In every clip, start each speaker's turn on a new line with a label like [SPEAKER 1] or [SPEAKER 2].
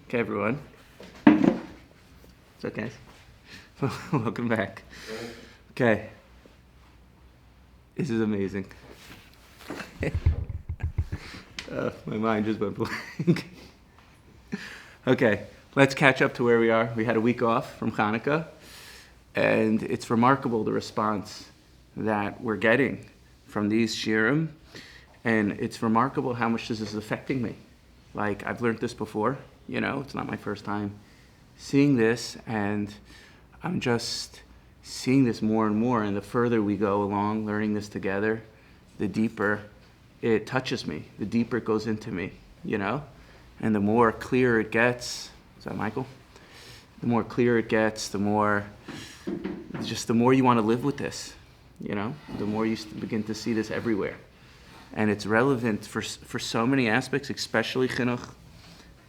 [SPEAKER 1] Okay, everyone. It's okay. Welcome back. Okay. This is amazing. My mind just went blank. Okay, let's catch up to where we are. We had a week off from Hanukkah, and it's remarkable the response that we're getting from these shiurim, and it's remarkable how much this is affecting me. Like, I've learned this before, it's not my first time seeing this, and I'm just seeing this more and more, and the further we go along learning this together, the deeper it touches me, the deeper it goes into me, and the more clear it gets. Is that Michael? The more clear it gets, the more you want to live with this, the more you begin to see this everywhere. And it's relevant for so many aspects, especially chinuch,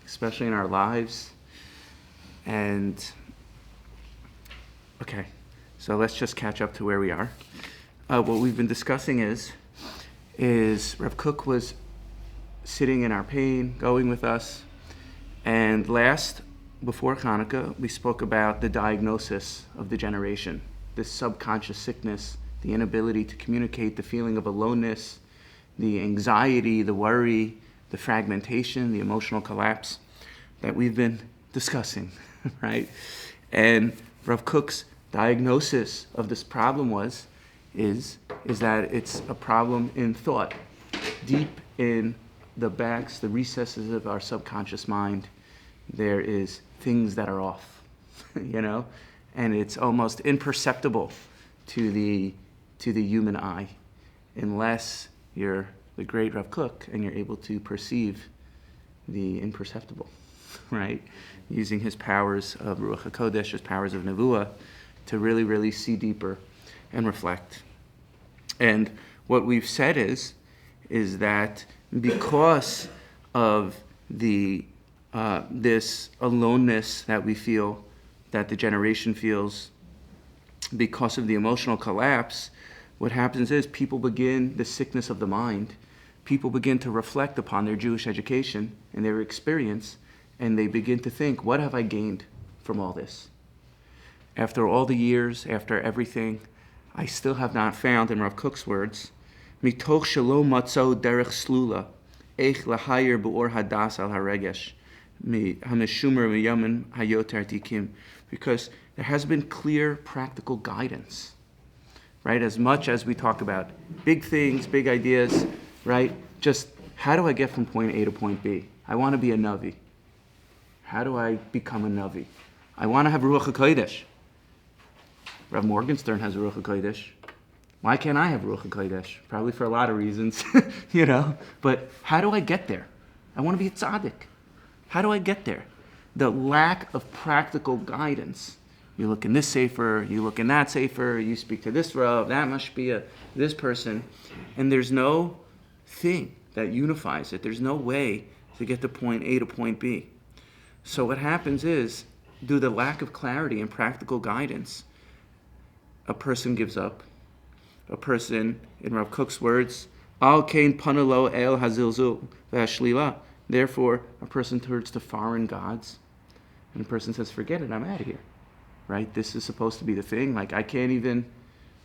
[SPEAKER 1] especially in our lives. And, okay, so let's just catch up to where we are. What we've been discussing is Rav Kook was sitting in our pain, going with us. And before Hanukkah, we spoke about the diagnosis of the generation, this subconscious sickness, the inability to communicate, the feeling of aloneness, the anxiety, the worry, the fragmentation, the emotional collapse that we've been discussing, right? And Rav Kook's diagnosis of this problem is that it's a problem in thought, deep in the recesses of our subconscious mind. There is things that are off, and it's almost imperceptible to the human eye, unless you're the great Rav Kook and you're able to perceive the imperceptible, right? Using his powers of Ruach HaKodesh, his powers of Nevuah, to really, really see deeper and reflect. And what we've said is that because of this aloneness that we feel, that the generation feels, because of the emotional collapse, what happens is the sickness of the mind, people begin to reflect upon their Jewish education and their experience, and they begin to think, what have I gained from all this? After all the years, after everything, I still have not found, in Rav Kook's words, mitoch shelo matzo derech slula, eich lahayer be'or hadas al haregesh, hameshumer miyamin hayoter tikim, because there has been clear, practical guidance. Right? As much as we talk about big things, big ideas, right? Just how do I get from point A to point B? I want to be a Navi. How do I become a Navi? I want to have Ruach HaKodesh. Rav Morgenstern has Ruach HaKodesh. Why can't I have Ruach HaKodesh? Probably for a lot of reasons, But how do I get there? I want to be a tzaddik. How do I get there? The lack of practical guidance. You look in this sefer, you look in that sefer, you speak to this Rav, that must be this person, and there's no thing that unifies it. There's no way to get to point A to point B. So what happens is, due to the lack of clarity and practical guidance, a person gives up. A person, in Rav Kook's words, al kain panalo el hazilzul v'ashlila. Therefore, a person turns to foreign gods, and a person says, forget it, I'm out of here. Right? This is supposed to be the thing. Like, I can't even,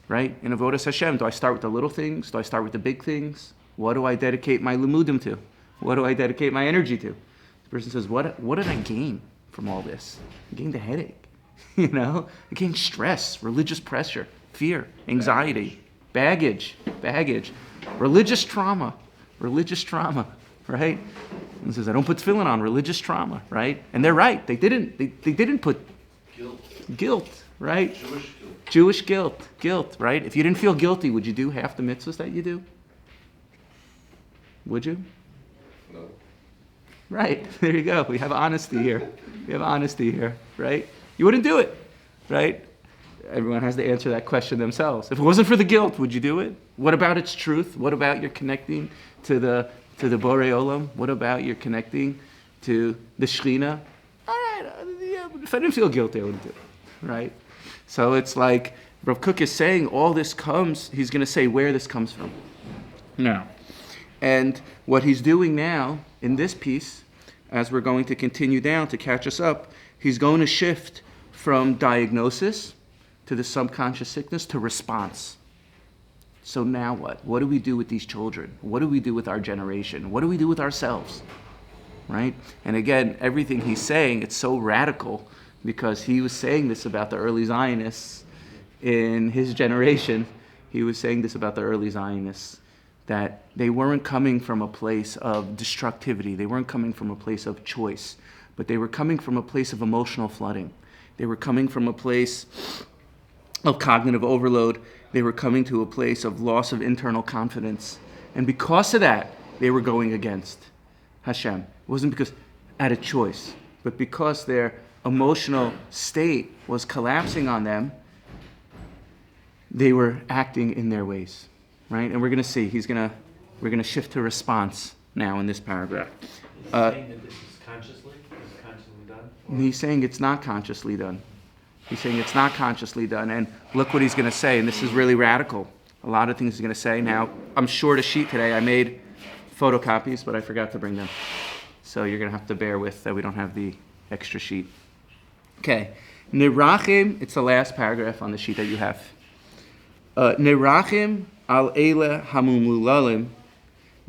[SPEAKER 1] right? In Avodas Hashem, do I start with the little things? Do I start with the big things? What do I dedicate my limudim to? What do I dedicate my energy to? The person says, what did I gain from all this? I gained a headache. I gained stress, religious pressure, fear, anxiety, baggage, religious trauma, right? And says, I don't put tefillin on, religious trauma, right? And they're right. They didn't put guilt, right? Jewish guilt, right? If you didn't feel guilty, would you do half the mitzvahs that you do? Would you?
[SPEAKER 2] No.
[SPEAKER 1] Right, there you go. We have honesty here, right? You wouldn't do it, right? Everyone has to answer that question themselves. If it wasn't for the guilt, would you do it? What about its truth? What about your connecting to the Borei Olam? What about your connecting to the Shechina? All right, if I didn't feel guilty, I wouldn't do it. Right? So it's like Rav Kook is saying all this comes, he's going to say where this comes from. Now, and what he's doing now in this piece as we're going to continue down to catch us up, he's going to shift from diagnosis to the subconscious sickness to response. So now what? What do we do with these children? What do we do with our generation? What do we do with ourselves? Right? And again, everything he's saying, it's so radical because he was saying this about the early Zionists in his generation. He was saying this about the early Zionists, that they weren't coming from a place of destructivity. They weren't coming from a place of choice, but they were coming from a place of emotional flooding. They were coming from a place of cognitive overload. They were coming to a place of loss of internal confidence. And because of that, they were going against Hashem. It wasn't because out of choice, but because their emotional state was collapsing on them, they were acting in their ways, right? And we're going to see, we're going to shift to response now in this paragraph.
[SPEAKER 2] Is he saying that this is consciously? Is it consciously done?
[SPEAKER 1] He's saying it's not consciously done. He's saying it's not consciously done. And look what he's going to say, and this is really radical. A lot of things he's going to say. Now, I'm short a sheet today. I made photocopies, but I forgot to bring them. So you're going to have to bear with that we don't have the extra sheet. Okay. Nirachim, it's the last paragraph on the sheet that you have. Nirachim al eile hamumulalim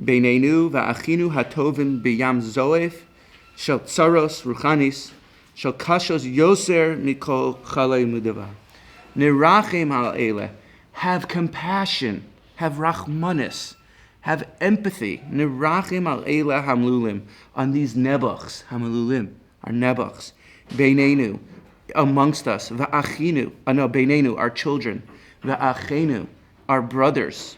[SPEAKER 1] beinenu va'achinu hatovim biyam zoef shel tsaros ruchanis shel kashos yoser mikol chalei mudava. Nirachim al eile, have compassion, have rachmanis, have empathy. Nirachim al eile hamlulim, on these nebuchs, hamlulim, our nebuchs, beinenu, amongst us, va'achinu, beinenu, our children, va'achenu, our brothers,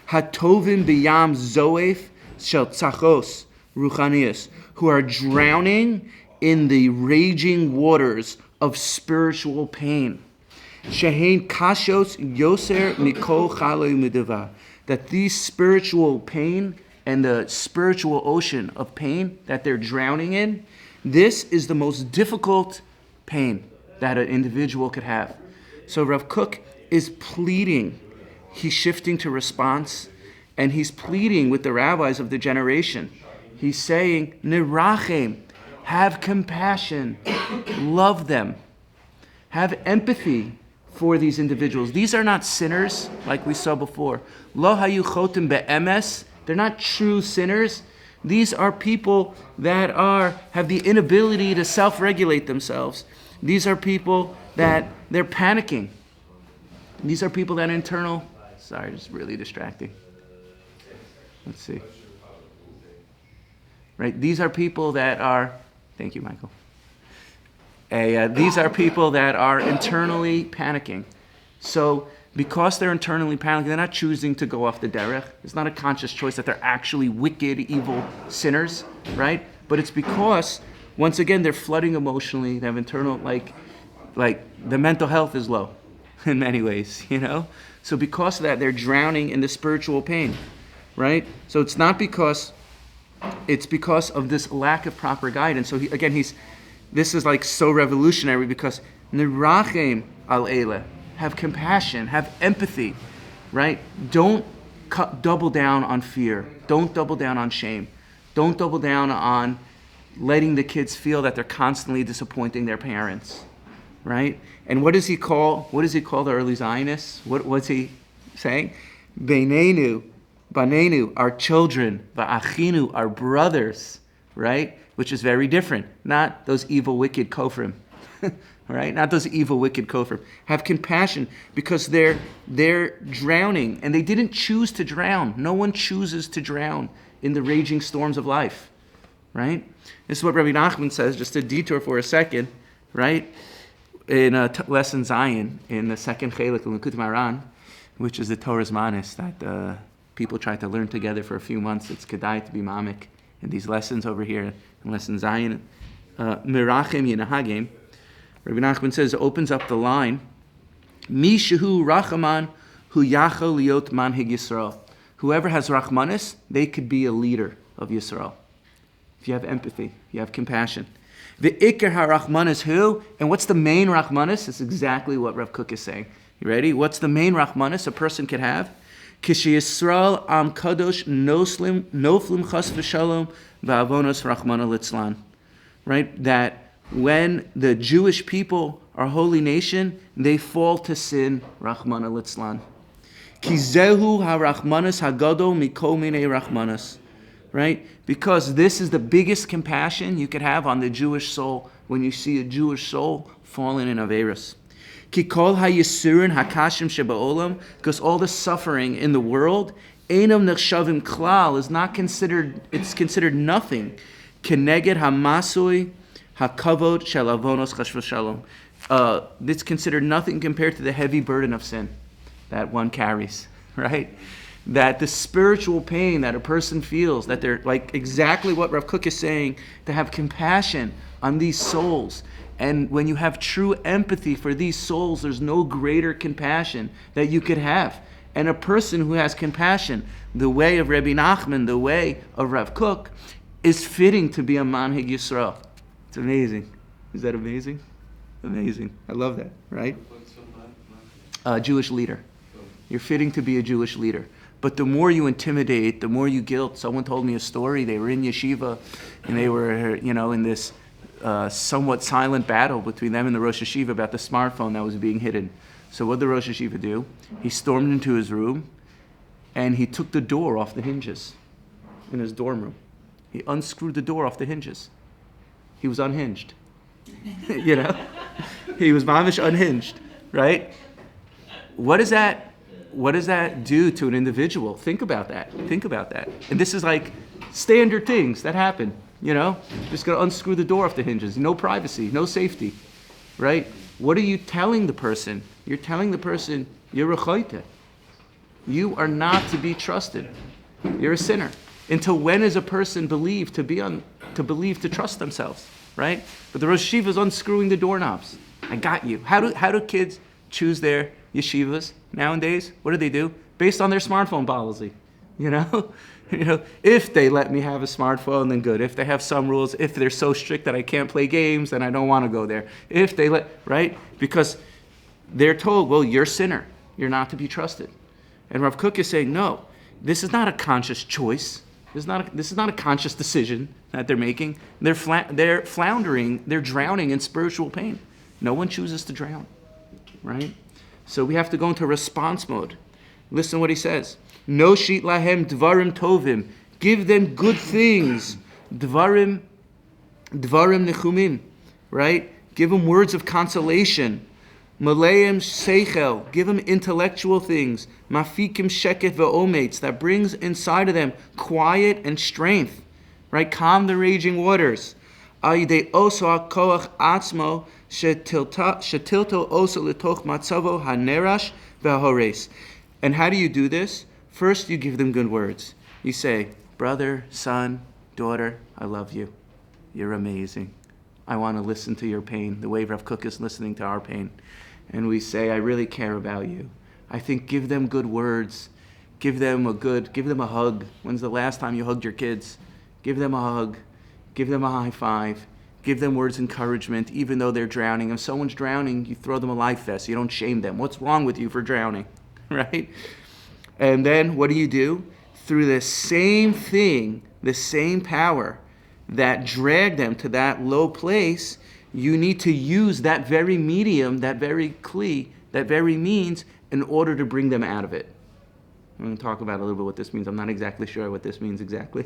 [SPEAKER 1] hatovim biyam zoef shel tzachos ruchanias, who are drowning in the raging waters of spiritual pain. Shehein kashos yoser mikol chalei midava, that these spiritual pain and the spiritual ocean of pain that they're drowning in, this is the most difficult pain that an individual could have. So Rav Kook is pleading, he's shifting to response, and he's pleading with the rabbis of the generation. He's saying, Nirachem, have compassion, love them, have empathy for these individuals. These are not sinners, like we saw before. Lo hayu chotim be'emes, they're not true sinners. These are people that have the inability to self-regulate themselves. These are people that they're panicking. These are people that sorry, it's really distracting. Let's see. Right, these are people that are, thank you, Michael. These are people that are internally panicking. So because they're internally panicking, they're not choosing to go off the derech. It's not a conscious choice that they're actually wicked, evil sinners, right? But it's because, once again, they're flooding emotionally. They have internal, like the mental health is low in many ways, you know? So because of that, they're drowning in the spiritual pain, right? So it's because of this lack of proper guidance. So this is like so revolutionary because nirachem al eile, have compassion, have empathy, right? Don't double down on fear. Don't double down on shame. Don't double down on letting the kids feel that they're constantly disappointing their parents, right? And what does he call the early Zionists? What's he saying? Beinenu, banenu, our children, va'achinu, our brothers, right? Which is very different. Not those evil, wicked kofrim, right? Not those evil, wicked kofrim. Have compassion because they're drowning, and they didn't choose to drown. No one chooses to drown in the raging storms of life, right? This is what Rabbi Nachman says, just a detour for a second, right? In lesson Zion, in the second chelik of Likutei Moharan, which is the Torah's manis that people try to learn together for a few months. It's kedai to be mamik in these lessons over here in lesson Zion. Mirachem Yenahagim, Rabbi Nachman says, opens up the line, Mi shehu rachaman hu yachol liot manhig Yisrael. Whoever has rachmanis, they could be a leader of Yisrael. If you have empathy, you have compassion. The ikar harachmanis who? And what's the main rachmanis? It's exactly what Rav Kook is saying. You ready? What's the main rachmanis a person could have? Kishi Yisrael am kadosh noflim chas v'shalom va'avonos rachmana litzlan. right? That when the Jewish people are holy nation, they fall to sin, Rachmana litzlan. Ki zehu harachmanas hagadol mikol minei rachmanas. Right? Because this is the biggest compassion you could have on the Jewish soul when you see a Jewish soul fallen in Averis. Ki kol hayisurin hakashim sheba'olam, because all the suffering in the world, einam nechshavim klal, is not considered, it's considered nothing. Keneged hamasui hakavod shel avonos chas v'shalom. It's considered nothing compared to the heavy burden of sin that one carries, right? That the spiritual pain that a person feels, that they're like exactly what Rav Kook is saying, to have compassion on these souls. And when you have true empathy for these souls, there's no greater compassion that you could have. And a person who has compassion, the way of Rabbi Nachman, the way of Rav Kook, is fitting to be a Manhig Yisrael. It's amazing. Is that amazing? Amazing. I love that, right? A Jewish leader. You're fitting to be a Jewish leader. But the more you intimidate, the more you guilt. Someone told me a story. They were in yeshiva, and they were, in this somewhat silent battle between them and the Rosh Yeshiva about the smartphone that was being hidden. So what did the Rosh Yeshiva do? He stormed into his room, and he took the door off the hinges in his dorm room. He unscrewed the door off the hinges. He was unhinged. He was mamish unhinged, right? What does that do to an individual? Think about that. And this is like standard things that happen, Just going to unscrew the door off the hinges. No privacy, no safety, right? What are you telling the person? You're telling the person, you're a chayte. You are not to be trusted. You're a sinner. Until when is a person believed to trust themselves, right? But the Rosh Yeshiva is unscrewing the doorknobs. I got you. How do kids choose their yeshivas nowadays? What do? Based on their smartphone policy, If they let me have a smartphone, then good. If they have some rules, if they're so strict that I can't play games, then I don't want to go there. If they right? Because they're told, well, you're a sinner. You're not to be trusted. And Rav Kook is saying, no, this is not a conscious choice. This is not a conscious decision that they're making. They're floundering. They're drowning in spiritual pain. No one chooses to drown, right? So we have to go into response mode. Listen to what he says. No sheet lahem dvarim tovim. Give them good things. Dvarim nechumim, right? Give them words of consolation. Maleim seichel. Give them intellectual things. Mafikim sheket ve'ometz. That brings inside of them quiet and strength, right? Calm the raging waters. Ayidei oso hakoach atzmo shetilto oso letoch matzavo hanerash ve'hores. And how do you do this? First, you give them good words. You say, brother, son, daughter, I love you. You're amazing. I want to listen to your pain, the way Rav Kook is listening to our pain. And we say, I really care about you. I think give them good words. Give them a hug. When's the last time you hugged your kids? Give them a hug. Give them a high five. Give them words of encouragement, even though they're drowning. If someone's drowning, you throw them a life vest. You don't shame them. What's wrong with you for drowning? Right? And then what do? Through the same thing, the same power that dragged them to that low place, you need to use that very medium, that very kli, that very means in order to bring them out of it. I'm going to talk about a little bit what this means. I'm not exactly sure what this means exactly,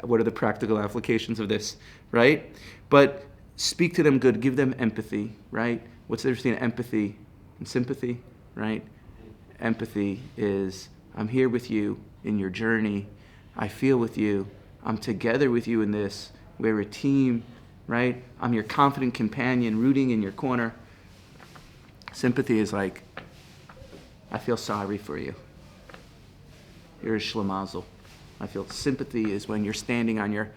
[SPEAKER 1] What are the practical applications of this, right? But speak to them good, give them empathy, right? What's the difference between empathy and sympathy, right? Empathy is, I'm here with you in your journey. I feel with you. I'm together with you in this. We're a team, right? I'm your confident companion rooting in your corner. Sympathy is like, I feel sorry for you. You're a shlemazel. I feel sympathy is when you're standing on your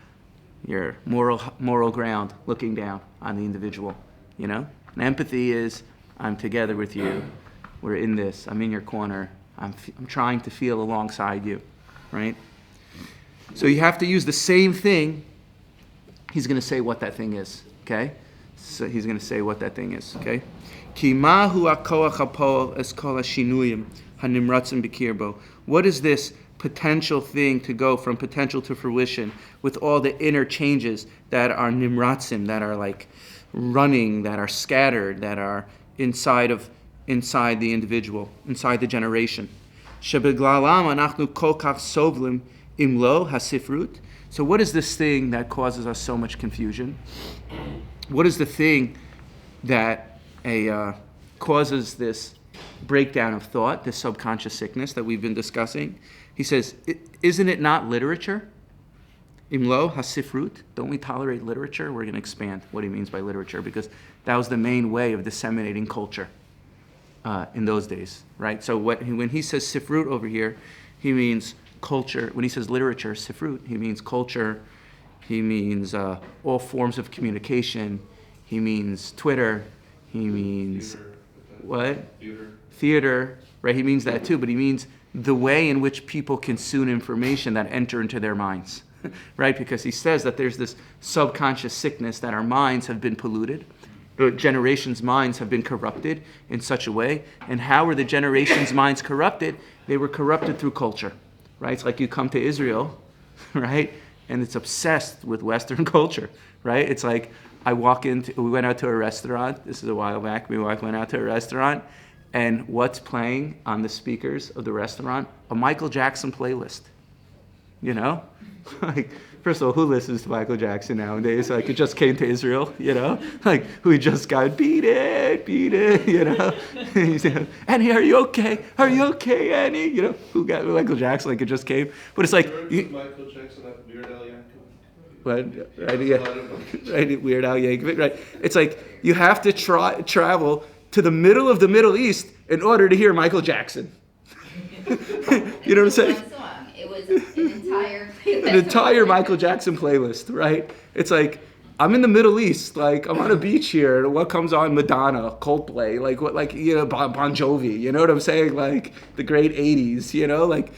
[SPEAKER 1] moral ground, looking down on the individual, And empathy is, I'm together with you. We're in this. I'm in your corner. I'm trying to feel alongside you, right? So you have to use the same thing. He's going to say what that thing is, okay? So he's going to say what that thing is, okay? Ki mahu hakoach hapol es kol hashinuyim hanimratzim b'kirbo. What is this potential thing to go from potential to fruition, with all the inner changes that are nimratzim, that are like running, that are scattered, that are inside the individual, inside the generation. Shebeglalam anachnu kol kach sovlim imlo hasifrut. So what is this thing that causes us so much confusion? What is the thing that causes this breakdown of thought, this subconscious sickness that we've been discussing? He says, isn't it not literature? Imlo hasifrut. Don't we tolerate literature? We're going to expand what he means by literature, because that was the main way of disseminating culture in those days, right? So when he says sifrut over here, he means culture. When he says literature, sifrut, he means culture. He means all forms of communication. He means Twitter. He means what? Theater, right? He means that too, but he means the way in which people consume information that enter into their minds, right? Because he says that there's this subconscious sickness that our minds have been polluted. The generations' minds have been corrupted in such a way. And how were the generations' minds corrupted? They were corrupted through culture, right? It's like you come to Israel, right? And it's obsessed with Western culture, right? It's like we went out to a restaurant. This is a while back. We went out to a restaurant, and what's playing on the speakers of the restaurant? A Michael Jackson playlist. You know? Like, first of all, who listens to Michael Jackson nowadays? Like, it just came to Israel, you know? Like, who just got beat it, you know? Annie, are you okay? Are you okay, Annie? You know, who got Michael Jackson? Like, it just came. But it's like...
[SPEAKER 3] Michael Jackson, like Weird Al Yankovic.
[SPEAKER 1] What? Right, yeah. Right, Weird Al Yankovic, right? It's like, you have to travel to the middle of the Middle East in order to hear Michael Jackson. You know what I'm saying?
[SPEAKER 4] It was an
[SPEAKER 1] entire Michael Jackson playlist, right? It's like, I'm in the Middle East, like I'm on a beach here, and what comes on? Madonna, Coldplay, Bon Jovi, you know what I'm saying? Like the great 80s, you know, like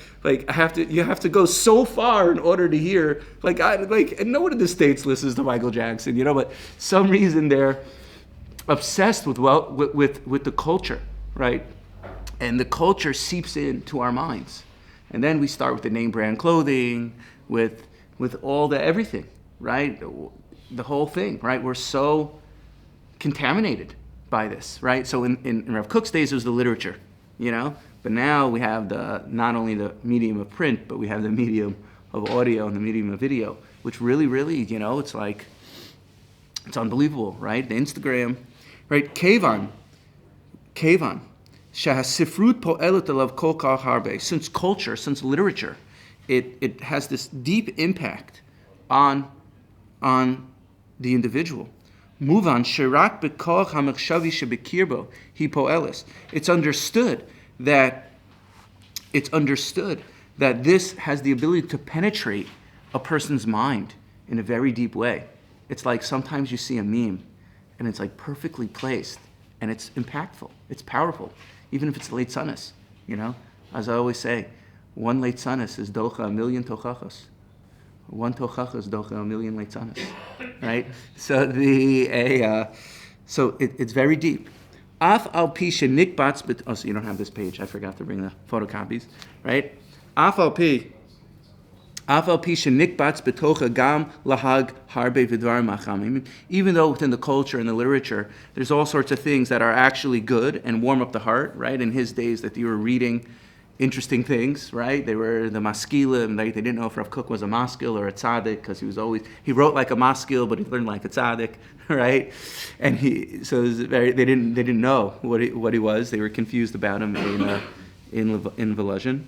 [SPEAKER 1] you have to go so far in order to hear, and no one in the States listens to Michael Jackson, you know, but some reason they're obsessed with the culture, right? And the culture seeps into our minds. And then we start with the name brand clothing, with all the everything, right? The whole thing, right? We're so contaminated by this, right? So in Rav Kook's days, it was the literature, you know? But now we have not only the medium of print, but we have the medium of audio and the medium of video, which really, really, you know, it's like, it's unbelievable, right? The Instagram, right? Kevan. Shahasifrut po'elet alav kol kach harbe. Since culture, since literature, it has this deep impact on the individual. Muvan shirak bekoch hamachshavi shebekirbo hi po'elis. It's understood that this has the ability to penetrate a person's mind in a very deep way. It's like sometimes you see a meme, and it's like perfectly placed, and it's impactful, it's powerful. Even if it's late sunnis, you know? As I always say, one late sunnis is docha a million tochachas. One tochacha is docha a million late sunnis, right? So it's very deep. Af al pi shenikbats, oh, so you don't have this page. I forgot to bring the photocopies, right? Af al pi shenikbats betocha gam lahag harbe vidvar machamim. Even though within the culture and the literature, there's all sorts of things that are actually good and warm up the heart, right? In his days, that you were reading interesting things, right? They were the maskilim. They didn't know if Rav Kook was a maskil or a tzaddik, because he wrote like a maskil, but he learned like a tzaddik, right? And they didn't know what he was. They were confused about him in Volozhin.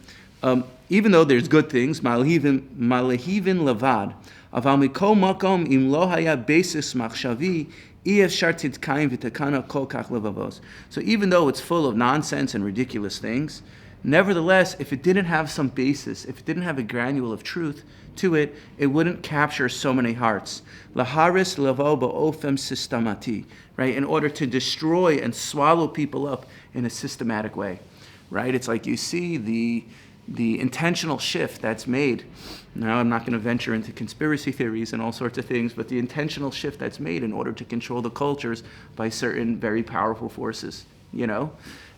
[SPEAKER 1] Even though there's good things, malahivin lavad, aval mikol makom im lo haya basis machshavi, efshar tidkaim v'takana kol kach levavos. So even though it's full of nonsense and ridiculous things, nevertheless, if it didn't have some basis, if it didn't have a granule of truth to it, it wouldn't capture so many hearts. Laharis lavo ba'ofem systemati, right? In order to destroy and swallow people up in a systematic way, right? It's like you see the intentional shift that's made. Now, I'm not going to venture into conspiracy theories and all sorts of things, but the intentional shift that's made in order to control the cultures by certain very powerful forces, you know?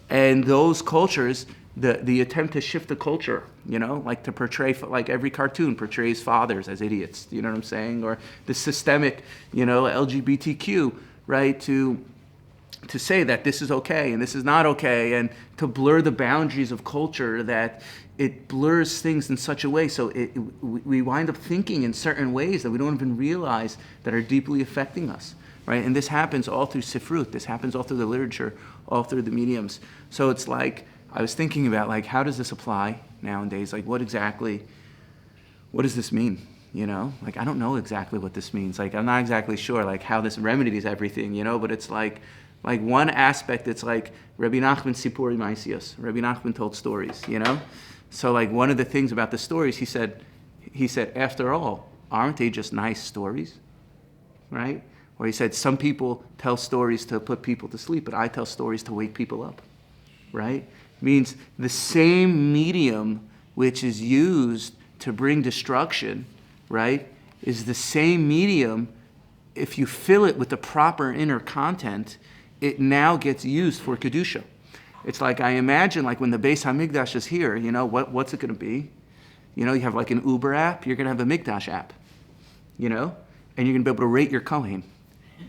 [SPEAKER 1] And those cultures the attempt to shift the culture, like to portray, like every cartoon portrays fathers as idiots, you know what I'm saying? Or the systemic, LGBTQ, right? To say that this is okay and this is not okay, and to blur the boundaries of culture, that it blurs things in such a way so we wind up thinking in certain ways that we don't even realize that are deeply affecting us, right? And this happens all through sifrut. This happens all through the literature, all through the mediums. So it's like, I was thinking about, like, how does this apply nowadays? Like, what does this mean? Like, I don't know exactly what this means. Like, I'm not exactly sure, like, how this remedies everything, but it's like one aspect, it's like Rabbi Nachman Sipuri Maisios. Rabbi Nachman told stories, So, like, one of the things about the stories, he said, after all, aren't they just nice stories, right? Or he said, some people tell stories to put people to sleep, but I tell stories to wake people up, right? Means the same medium which is used to bring destruction, right, is the same medium, if you fill it with the proper inner content, it now gets used for Kedusha. It's like, I imagine, like, when the Beis HaMikdash is here, what's it going to be? You have like an Uber app, you're going to have a Mikdash app, and you're going to be able to rate your Kohen,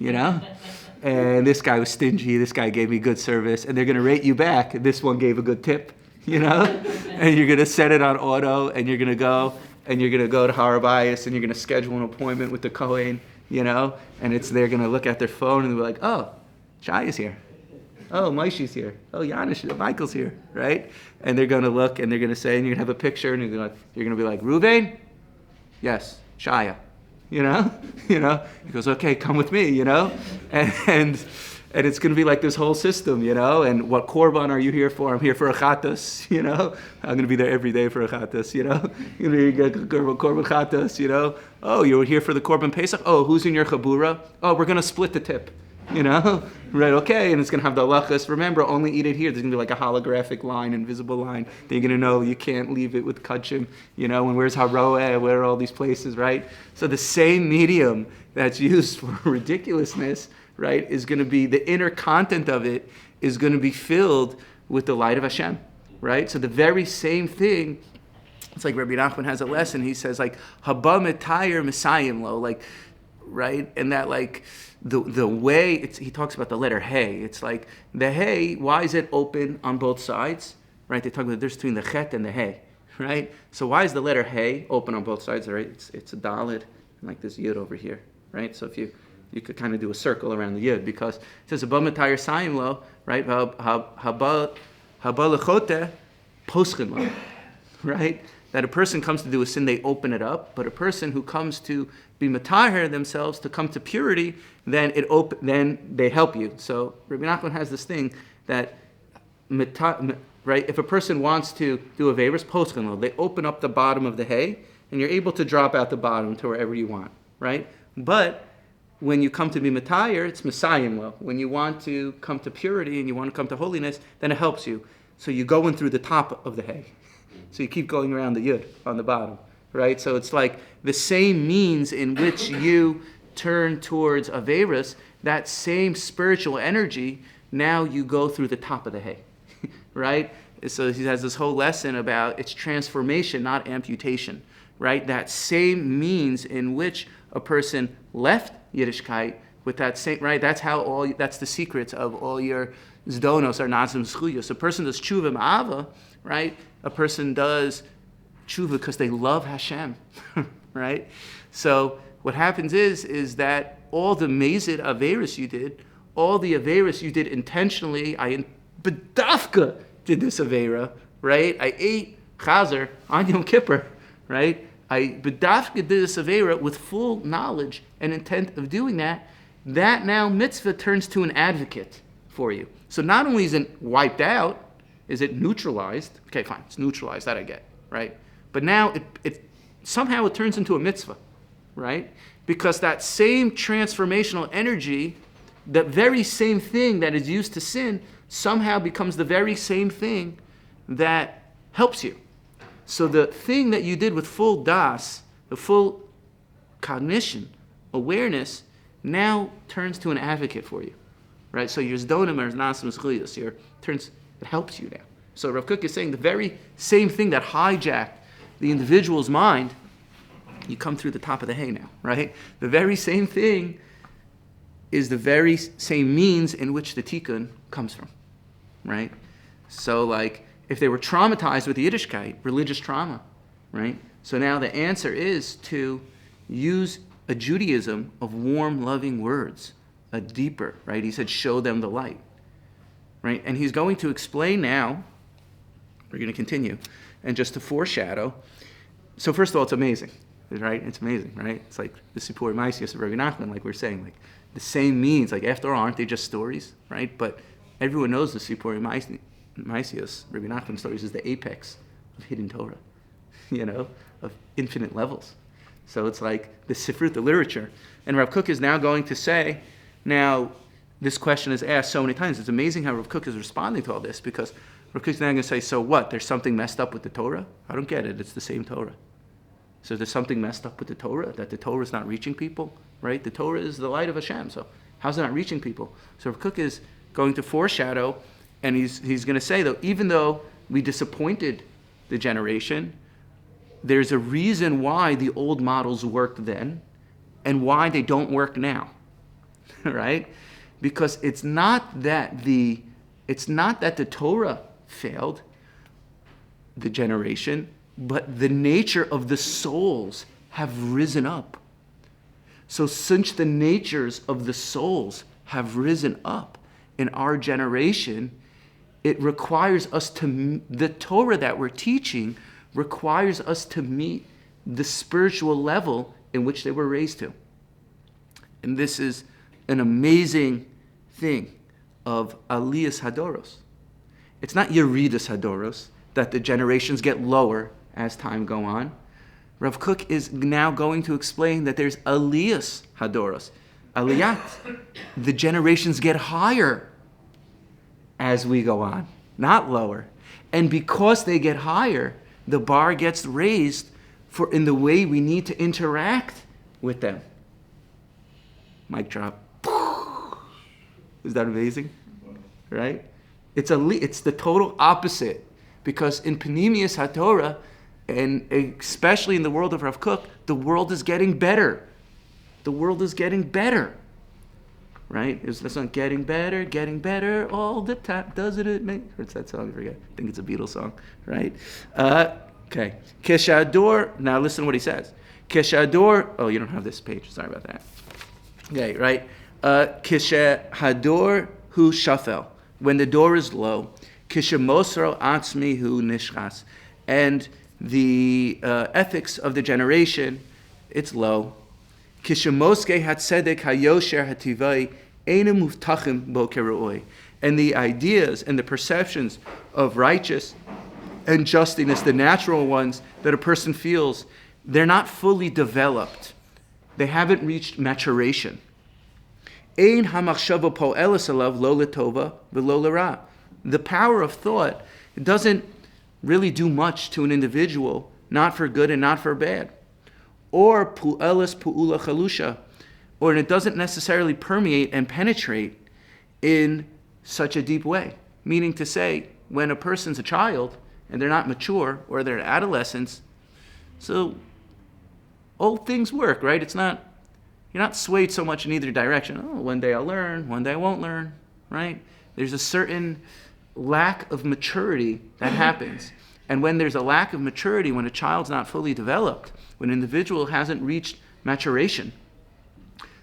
[SPEAKER 1] And this guy was stingy, this guy gave me good service, and they're going to rate you back. This one gave a good tip, And you're going to set it on auto, and you're going to go to Harabayas, and you're going to schedule an appointment with the Kohen, And they're going to look at their phone, and they'll be like, oh, Shai is here. Oh, Moishi's here. Oh, Yanish, Michael's here, right? And they're going to look, and they're going to say, and you're going to have a picture, and you're going to be like, Ruvain? Yes, Shia. He goes, okay, come with me, and it's going to be like this whole system, and what korban are you here for? I'm here for a chatas, I'm going to be there every day for a chatas, You're going to korban chatas, Oh, you're here for the korban Pesach? Oh, who's in your chabura? Oh, we're going to split the tip, right, okay, and it's going to have the halachas. Remember, only eat it here. There's going to be like a holographic line, invisible line. Then you're going to know you can't leave it with kachim, and where's Haroeh, where are all these places, right? So the same medium that's used for ridiculousness, right, is going to be, the inner content of it is going to be filled with the light of Hashem, right? So the very same thing, it's like Rabbi Nachman has a lesson. He says, like, haba metayir misayim lo, like, right? And that, like, the way, he talks about the letter hey. It's like, the hey, why is it open on both sides, right? They talk about the difference between the chet and the hey, right? So why is the letter hey open on both sides, right? It's a dalet, and like this yud over here, right? So if you could kind of do a circle around the yud, because it says, haba metayir sayim lo, right? Haba lechote poschen lo, right? That a person comes to do a sin, they open it up, but a person who comes to be matahir themselves, to come to purity, then they help you. So Rabbi Nachman has this thing that, right? If a person wants to do a veirus poschen, they open up the bottom of the hay, and you're able to drop out the bottom to wherever you want, right? But when you come to be matahir, it's mesayim lo. When you want to come to purity and you want to come to holiness, then it helps you. So you go in through the top of the hay. So you keep going around the yud on the bottom, right? So it's like the same means in which you turn towards Averis, that same spiritual energy, now you go through the top of the hay, right? So he has this whole lesson about its transformation, not amputation, right? That same means in which a person left Yiddishkeit with that same, right? That's the secrets of all your zdonos or nazim schuyos. A person does tshuva ma'ava, right? A person does tshuva because they love Hashem, right? So what happens is that all the mazid averis you did, all the averis you did intentionally, I bedafka did this avera, right? I ate chazer on Yom Kippur, right? I bedafka did this avera with full knowledge and intent of doing that. That now mitzvah turns to an advocate for you. So not only is it wiped out, is it neutralized? Okay, fine, it's neutralized, that I get, right? But now it somehow it turns into a mitzvah, right? Because that same transformational energy, that very same thing that is used to sin, somehow becomes the very same thing that helps you. So the thing that you did with full das, the full cognition, awareness, now turns to an advocate for you, right? So your zdonim or nasim schuyos, it helps you now, So Rav Kook is saying the very same thing that hijacked the individual's mind, you come through the top of the hay now, right? The very same thing is the very same means in which the tikkun comes from, right? So like, if they were traumatized with Yiddishkeit, religious trauma, right? So now the answer is to use a Judaism of warm, loving words, a deeper, right? He said, show them the light, right? And he's going to explain now, we're going to continue, and just to foreshadow. So first of all, it's amazing, right? It's amazing, right? It's like the Sipur Maisius of Rabbi Nachman, like we're saying, like the same means, like after all, aren't they just stories, right? But everyone knows the Sipur Maisius, Rabbi Nachman stories, is the apex of hidden Torah, of infinite levels. So it's like the Sifrut, the literature. And Rav Kook is now going to say, now this question is asked so many times. It's amazing how Rav Kook is responding to all this, because Rav Kook is now going to say, so what? There's something messed up with the Torah? I don't get it. It's the same Torah. So there's something messed up with the Torah, that the Torah is not reaching people, right? The Torah is the light of Hashem. So how's it not reaching people? So Rav Kook is going to foreshadow, and he's going to say, though, even though we disappointed the generation, there's a reason why the old models worked then and why they don't work now, right? Because it's not that the Torah failed the generation, but the nature of the souls have risen up. So since the natures of the souls have risen up in our generation, it requires us the Torah that we're teaching requires us to meet the spiritual level in which they were raised to. And this is an amazing thing of Aliyat HaDorot. It's not Yeridas HaDorot, that the generations get lower as time go on. Rav Kook is now going to explain that there's Aliyat HaDorot. Aliyat, the generations get higher as we go on, not lower. And because they get higher, the bar gets raised for in the way we need to interact with them. Mic drop. Is that amazing? Right? It's the total opposite, because in Panemius HaTorah, and especially in the world of Rav Kook, the world is getting better. The world is getting better. Right? It's the song, getting better all the time. Doesn't it make? What's that song? I forget. I think it's a Beatles song. Right? Okay. Keshador. Now listen to what he says. Keshador. Oh, you don't have this page. Sorry about that. Okay, right? Keshador hu shafel. When the door is low. Kishemosro atzmi hu nishchas. And the ethics of the generation, it's low. Kishemoske hatzedek hayosher hativai einu muftachim bo keruoi. And the ideas and the perceptions of righteous and justiness, the natural ones that a person feels, they're not fully developed. They haven't reached maturation. Ein hamachshava po'eles alav lo letova v'lo l'ra. The power of thought, it doesn't really do much to an individual, not for good and not for bad. Or pu'eles pu'ula chalusha, or it doesn't necessarily permeate and penetrate in such a deep way. Meaning to say, when a person's a child and they're not mature or they're adolescents, so old things work, right? You're not swayed so much in either direction. Oh, one day I'll learn, one day I won't learn, right? There's a certain lack of maturity that happens. And when there's a lack of maturity, when a child's not fully developed, when an individual hasn't reached maturation,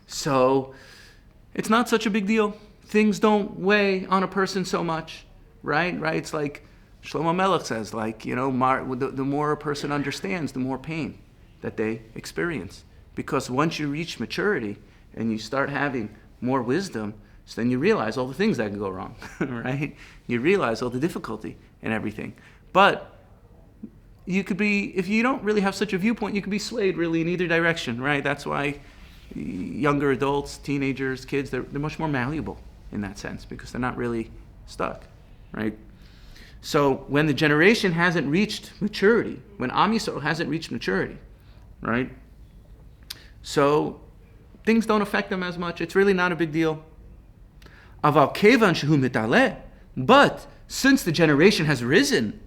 [SPEAKER 1] so it's not such a big deal. Things don't weigh on a person so much, right? It's like Shlomo Melech says, the more a person understands, the more pain that they experience. Because once you reach maturity and you start having more wisdom, so then you realize all the things that can go wrong, right? You realize all the difficulty and everything. But you could be, if you don't really have such a viewpoint, you could be swayed really in either direction, right? That's why younger adults, teenagers, kids, they're much more malleable in that sense, because they're not really stuck, right? So when the generation hasn't reached maturity, when Am Yisrael hasn't reached maturity, right? So things don't affect them as much. It's really not a big deal. Aval kevan shehu mitaleh, but since the generation has risen.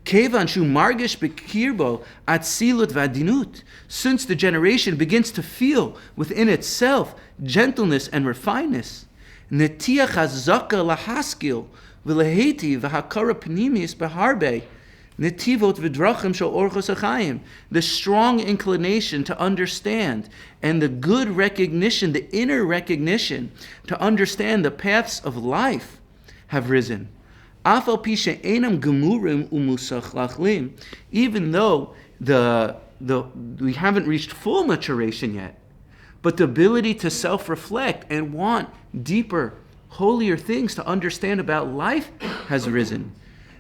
[SPEAKER 1] Kevan shu margish bekirbo atzilut vadinut, since the generation begins to feel within itself gentleness and refinedness. Netiach hazaka lahaskil v'leheti v'hakara pnimis beharbe. Netivot v'drachim shel orchos achayim, the strong inclination to understand and the good recognition, the inner recognition to understand the paths of life have risen. Afal pi she'enam gemurim umusach lachlim, even though we haven't reached full maturation yet, but the ability to self-reflect and want deeper, holier things to understand about life has risen.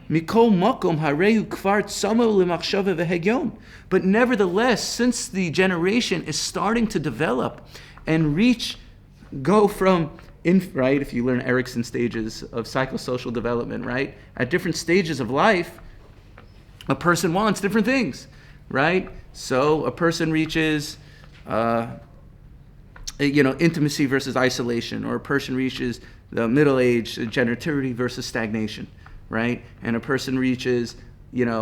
[SPEAKER 1] Mikol makom harehu kvar tzama lemachshava v'hegyon. But nevertheless, since the generation is starting to develop and go from, right, if you learn Erickson's stages of psychosocial development, right, at different stages of life, a person wants different things, right? So a person reaches, intimacy versus isolation, or a person reaches the middle age, generativity versus stagnation, right? And a person reaches, late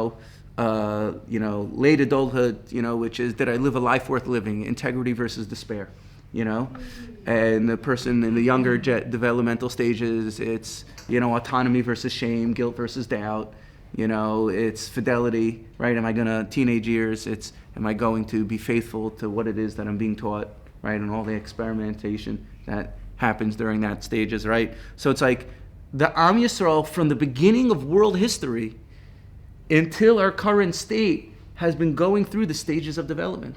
[SPEAKER 1] adulthood, which is, did I live a life worth living? Integrity versus despair, And the person in the younger developmental stages, it's, autonomy versus shame, guilt versus doubt. It's fidelity, right? Teenage years, it's, am I going to be faithful to what it is that I'm being taught, right? And all the experimentation that happens during that stages, right? So it's like the Am Yisrael, from the beginning of world history until our current state, has been going through the stages of development.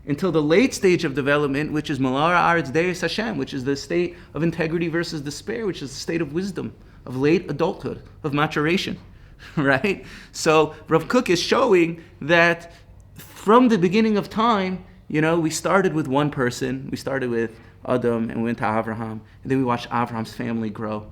[SPEAKER 1] Until the late stage of development, which is Malara Aretz Deis Hashem, which is the state of integrity versus despair, which is the state of wisdom, of late adulthood, of maturation, right? So Rav Kook is showing that from the beginning of time, we started with one person. We started with Adam and we went to Avraham. And then we watched Avraham's family grow,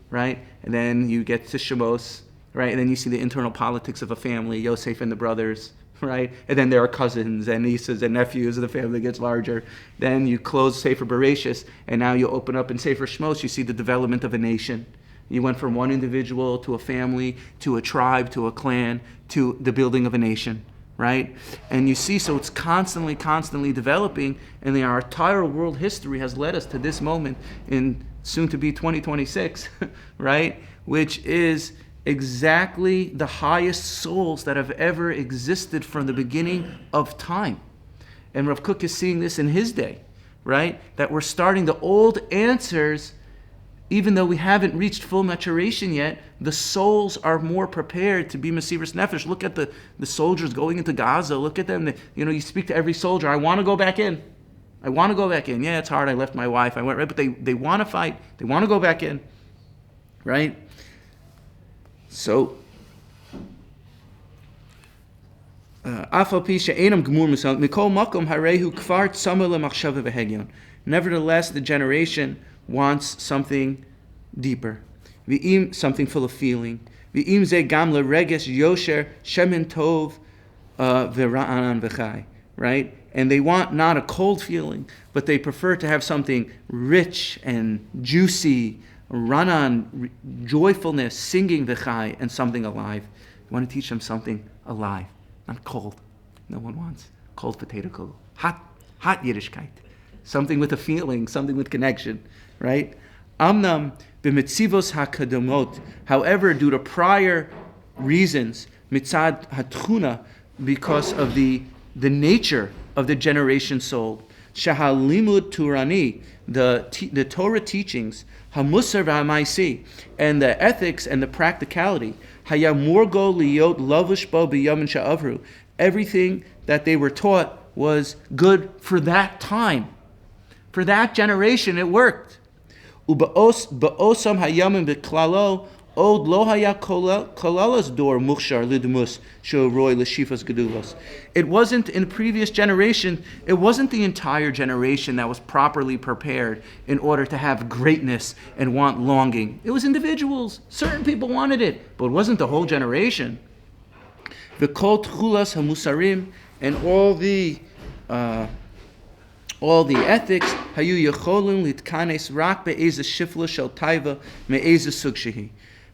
[SPEAKER 1] right? And then you get to Shemos, right? And then you see the internal politics of a family, Yosef and the brothers, right? And then there are cousins and nieces and nephews, and the family gets larger. Then you close Sefer Bereshis, and now you open up in Sefer Shmos, you see the development of a nation. You went from one individual to a family, to a tribe, to a clan, to the building of a nation, right? And you see, so it's constantly developing, and our entire world history has led us to this moment in soon to be 2026, right? Which is exactly the highest souls that have ever existed from the beginning of time. And Rav Kook is seeing this in his day, right? That we're starting the old answers, even though we haven't reached full maturation yet, the souls are more prepared to be Mesiras Nefesh. Look at the soldiers going into Gaza. Look at them. You speak to every soldier. I want to go back in. I want to go back in. Yeah, it's hard. I left my wife. I went, right? But they want to fight. They want to go back in, right? So, nevertheless, the generation wants something deeper, something full of feeling. Right? And they want not a cold feeling, but they prefer to have something rich and juicy, ranan, joyfulness, singing v'chai, and something alive. You want to teach them something alive, not cold. No one wants cold potato kugel. Hot Yiddishkeit. Something with a feeling, something with connection, right? Amnam b'mitzivos hakadamot. However, due to prior reasons, mitzad hatchuna, because of the nature of the generation soul, shahalimud turani, the Torah teachings, hamusar v'hamaisi, and the ethics and the practicality, hayamurgo liyot lavush bo b'yamin sha'avru, everything that they were taught was good for that time. For that generation, it worked. Ba'osam hayamin b'klalo, od lo haya kolalas dor mukhshar lidmus shoroy l'shifas gedulos. It wasn't in the previous generation, it wasn't the entire generation that was properly prepared in order to have greatness and want longing. It was individuals. Certain people wanted it, but it wasn't the whole generation. V'kol tchulas hamusarim, and all the ethics, hayu yecholim litkanes rak be'ezah shifla shel taiva me'ezah sug shehi.